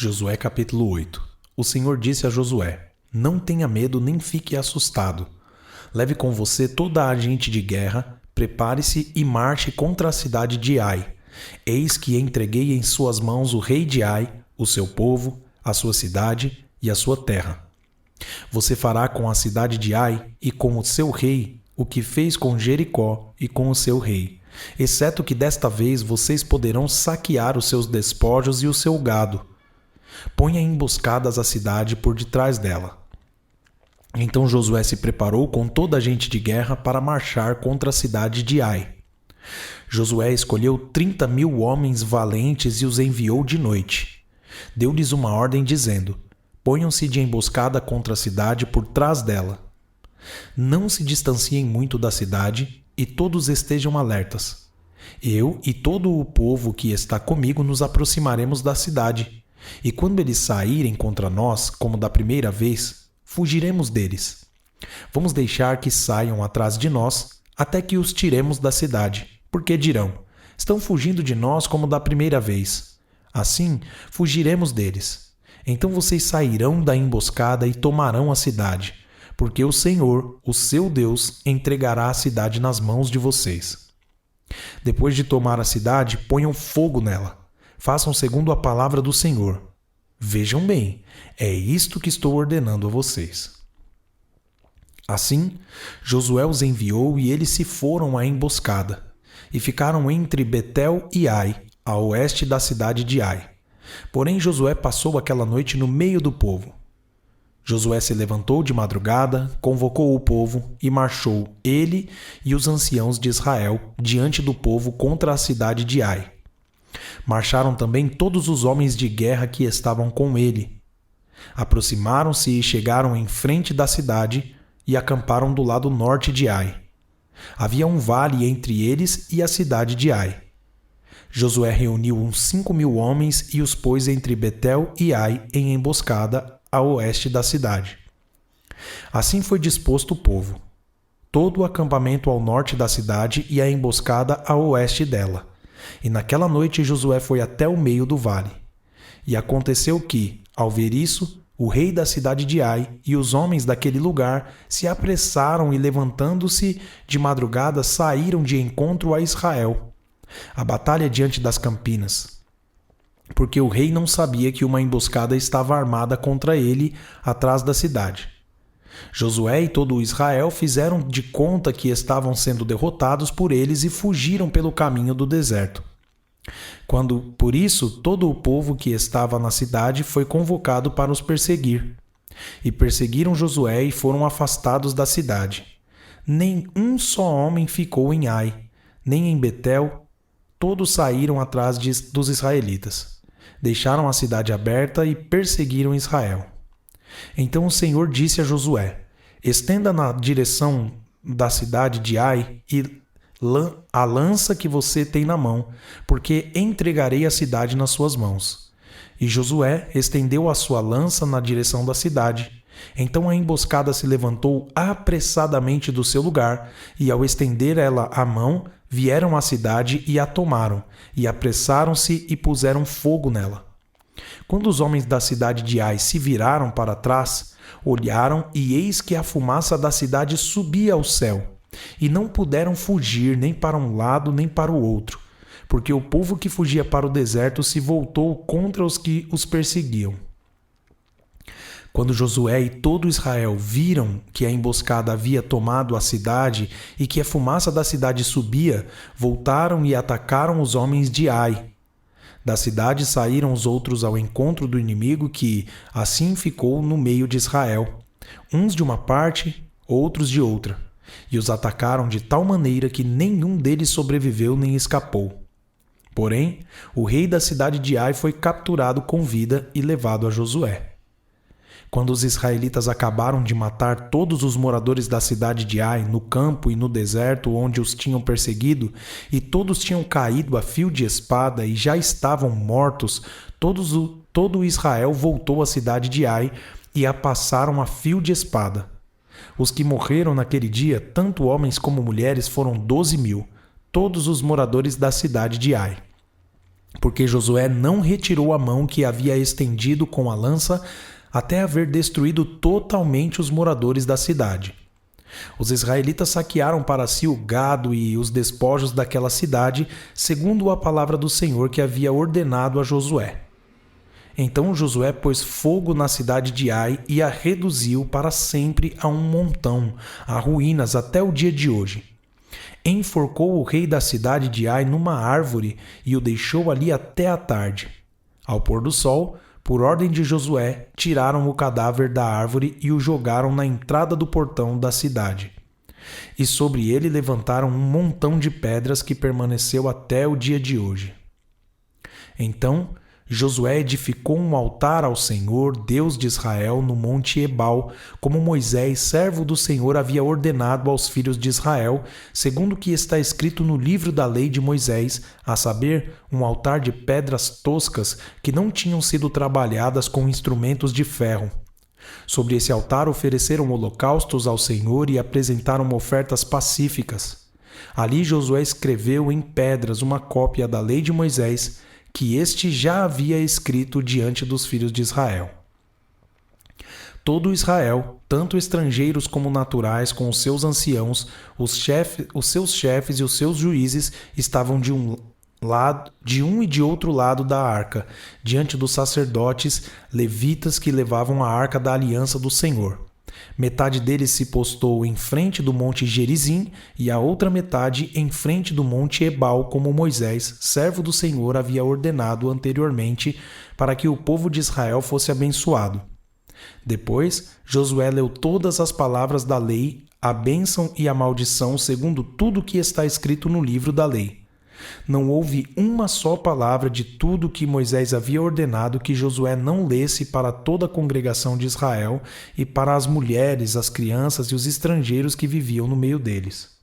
Josué capítulo 8. O Senhor disse a Josué: Não tenha medo nem fique assustado. Leve com você toda a gente de guerra, prepare-se e marche contra a cidade de Ai. Eis que entreguei em suas mãos o rei de Ai, o seu povo, a sua cidade e a sua terra. Você fará com a cidade de Ai e com o seu rei o que fez com Jericó e com o seu rei, exceto que desta vez vocês poderão saquear os seus despojos e o seu gado. Ponha emboscadas a cidade por detrás dela. Então Josué se preparou com toda a gente de guerra para marchar contra a cidade de Ai. Josué escolheu 30.000 homens valentes e os enviou de noite. Deu-lhes uma ordem dizendo: Ponham-se de emboscada contra a cidade por trás dela. Não se distanciem muito da cidade e todos estejam alertas. Eu e todo o povo que está comigo nos aproximaremos da cidade. E quando eles saírem contra nós, como da primeira vez, fugiremos deles. Vamos deixar que saiam atrás de nós, até que os tiremos da cidade, porque dirão: estão fugindo de nós como da primeira vez. Assim, fugiremos deles. Então vocês sairão da emboscada e tomarão a cidade, porque o Senhor, o seu Deus, entregará a cidade nas mãos de vocês. Depois de tomar a cidade, ponham fogo nela. Façam segundo a palavra do Senhor. Vejam bem, é isto que estou ordenando a vocês. Assim, Josué os enviou e eles se foram à emboscada, e ficaram entre Betel e Ai, a oeste da cidade de Ai. Porém Josué passou aquela noite no meio do povo. Josué se levantou de madrugada, convocou o povo e marchou, ele e os anciãos de Israel, diante do povo contra a cidade de Ai. Marcharam também todos os homens de guerra que estavam com ele. Aproximaram-se e chegaram em frente da cidade e acamparam do lado norte de Ai. Havia um vale entre eles e a cidade de Ai. Josué reuniu uns 5.000 homens e os pôs entre Betel e Ai em emboscada a oeste da cidade. Assim foi disposto o povo. Todo o acampamento ao norte da cidade e a emboscada a oeste dela. E naquela noite Josué foi até o meio do vale. E aconteceu que, ao ver isso, o rei da cidade de Ai e os homens daquele lugar se apressaram e, levantando-se de madrugada, saíram de encontro a Israel. A batalha diante das campinas. Porque o rei não sabia que uma emboscada estava armada contra ele atrás da cidade. Josué e todo o Israel fizeram de conta que estavam sendo derrotados por eles e fugiram pelo caminho do deserto. Por isso, todo o povo que estava na cidade foi convocado para os perseguir. E perseguiram Josué e foram afastados da cidade. Nem um só homem ficou em Ai, nem em Betel. Todos saíram atrás dos israelitas. Deixaram a cidade aberta e perseguiram Israel. Então o Senhor disse a Josué: Estenda na direção da cidade de Ai a lança que você tem na mão, porque entregarei a cidade nas suas mãos. E Josué estendeu a sua lança na direção da cidade. Então a emboscada se levantou apressadamente do seu lugar, e ao estender ela a mão, vieram à cidade e a tomaram, e apressaram-se e puseram fogo nela. Quando os homens da cidade de Ai se viraram para trás, olharam e eis que a fumaça da cidade subia ao céu, e não puderam fugir nem para um lado nem para o outro, porque o povo que fugia para o deserto se voltou contra os que os perseguiam. Quando Josué e todo Israel viram que a emboscada havia tomado a cidade e que a fumaça da cidade subia, voltaram e atacaram os homens de Ai. Da cidade saíram os outros ao encontro do inimigo que, assim, ficou no meio de Israel, uns de uma parte, outros de outra, e os atacaram de tal maneira que nenhum deles sobreviveu nem escapou. Porém, o rei da cidade de Ai foi capturado com vida e levado a Josué. Quando os israelitas acabaram de matar todos os moradores da cidade de Ai, no campo e no deserto onde os tinham perseguido, e todos tinham caído a fio de espada e já estavam mortos, todo Israel voltou à cidade de Ai e a passaram a fio de espada. Os que morreram naquele dia, tanto homens como mulheres, foram 12.000, todos os moradores da cidade de Ai. porque Josué não retirou a mão que havia estendido com a lança até haver destruído totalmente os moradores da cidade. Os israelitas saquearam para si o gado e os despojos daquela cidade, segundo a palavra do Senhor que havia ordenado a Josué. Então Josué pôs fogo na cidade de Ai e a reduziu para sempre a um montão, a ruínas até o dia de hoje. Enforcou o rei da cidade de Ai numa árvore e o deixou ali até a tarde. Ao pôr do sol, por ordem de Josué, tiraram o cadáver da árvore e o jogaram na entrada do portão da cidade. E sobre ele levantaram um montão de pedras que permaneceu até o dia de hoje. Então Josué edificou um altar ao Senhor, Deus de Israel, no monte Ebal, como Moisés, servo do Senhor, havia ordenado aos filhos de Israel, segundo o que está escrito no livro da lei de Moisés, a saber, um altar de pedras toscas que não tinham sido trabalhadas com instrumentos de ferro. Sobre esse altar ofereceram holocaustos ao Senhor e apresentaram ofertas pacíficas. Ali Josué escreveu em pedras uma cópia da lei de Moisés, que este já havia escrito diante dos filhos de Israel. Todo Israel, tanto estrangeiros como naturais, com os seus anciãos, os seus chefes e os seus juízes, estavam de um e de outro lado da arca, diante dos sacerdotes levitas que levavam a arca da aliança do Senhor. Metade deles se postou em frente do monte Gerizim e a outra metade em frente do monte Ebal, como Moisés, servo do Senhor, havia ordenado anteriormente para que o povo de Israel fosse abençoado. Depois, Josué leu todas as palavras da lei, a bênção e a maldição, segundo tudo o que está escrito no livro da lei. Não houve uma só palavra de tudo que Moisés havia ordenado que Josué não lesse para toda a congregação de Israel e para as mulheres, as crianças e os estrangeiros que viviam no meio deles.